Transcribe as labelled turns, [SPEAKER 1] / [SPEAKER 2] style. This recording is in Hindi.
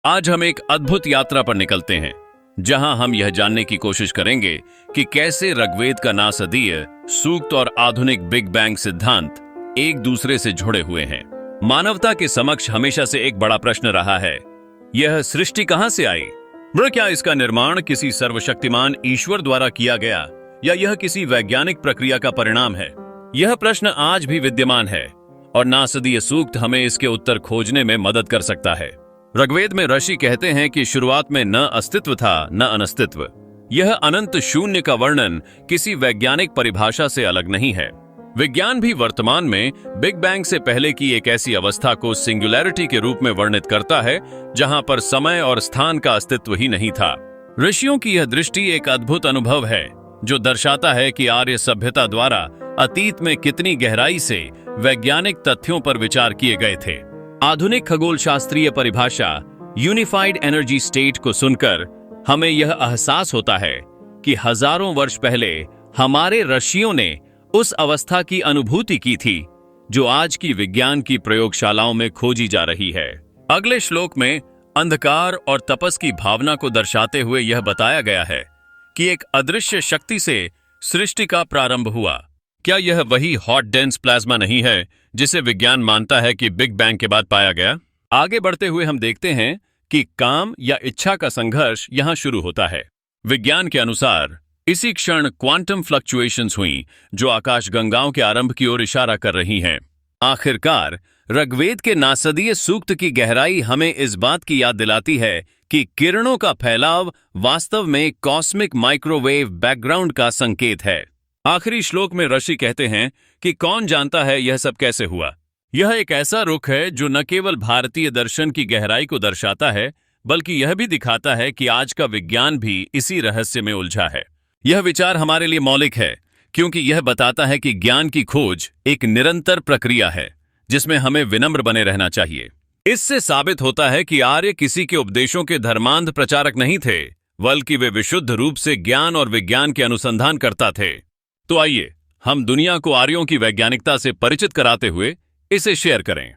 [SPEAKER 1] आज हम एक अद्भुत यात्रा पर निकलते हैं, जहां हम यह जानने की कोशिश करेंगे कि कैसे ऋग्वेद का नासदीय सूक्त और आधुनिक बिग बैंग सिद्धांत एक दूसरे से जुड़े हुए हैं। मानवता के समक्ष हमेशा से एक बड़ा प्रश्न रहा है, यह सृष्टि कहां से आई? क्या इसका निर्माण किसी सर्वशक्तिमान ईश्वर द्वारा किया गया या यह किसी वैज्ञानिक प्रक्रिया का परिणाम है? यह प्रश्न आज भी विद्यमान है और नासदीय सूक्त हमें इसके उत्तर खोजने में मदद कर सकता है। ऋग्वेद में ऋषि कहते हैं कि शुरुआत में न अस्तित्व था न अनस्तित्व। यह अनंत शून्य का वर्णन किसी वैज्ञानिक परिभाषा से अलग नहीं है। विज्ञान भी वर्तमान में बिग बैंग से पहले की एक ऐसी अवस्था को सिंगुलैरिटी के रूप में वर्णित करता है जहां पर समय और स्थान का अस्तित्व ही नहीं था। ऋषियों की यह दृष्टि एक अद्भुत अनुभव है जो दर्शाता है कि आर्य सभ्यता द्वारा अतीत में कितनी गहराई से वैज्ञानिक तथ्यों पर विचार किए गए थे। आधुनिक खगोल शास्त्रीय परिभाषा यूनिफाइड एनर्जी स्टेट को सुनकर हमें यह एहसास होता है कि हजारों वर्ष पहले हमारे ऋषियों ने उस अवस्था की अनुभूति की थी जो आज की विज्ञान की प्रयोगशालाओं में खोजी जा रही है। अगले श्लोक में अंधकार और तपस की भावना को दर्शाते हुए यह बताया गया है कि एक अदृश्य शक्ति से सृष्टि का प्रारंभ हुआ। क्या यह वही हॉट डेंस प्लाज्मा नहीं है जिसे विज्ञान मानता है कि बिग बैंग के बाद पाया गया? आगे बढ़ते हुए हम देखते हैं कि काम या इच्छा का संघर्ष यहां शुरू होता है। विज्ञान के अनुसार इसी क्षण क्वांटम फ्लक्चुएशंस हुई जो आकाशगंगाओं के आरंभ की ओर इशारा कर रही हैं। आखिरकार ऋग्वेद के नासदीय सूक्त की गहराई हमें इस बात की याद दिलाती है कि किरणों का फैलाव वास्तव में कॉस्मिक माइक्रोवेव बैकग्राउंड का संकेत है। आखिरी श्लोक में ऋषि कहते हैं कि कौन जानता है यह सब कैसे हुआ। यह एक ऐसा रुख है जो न केवल भारतीय दर्शन की गहराई को दर्शाता है बल्कि यह भी दिखाता है कि आज का विज्ञान भी इसी रहस्य में उलझा है। यह विचार हमारे लिए मौलिक है क्योंकि यह बताता है कि ज्ञान की खोज एक निरंतर प्रक्रिया है जिसमें हमें विनम्र बने रहना चाहिए। इससे साबित होता है कि आर्य किसी के उपदेशों के धर्मांध प्रचारक नहीं थे बल्कि वे विशुद्ध रूप से ज्ञान और विज्ञान के अनुसंधान करता थे। तो आइए हम दुनिया को आर्यों की वैज्ञानिकता से परिचित कराते हुए इसे शेयर करें।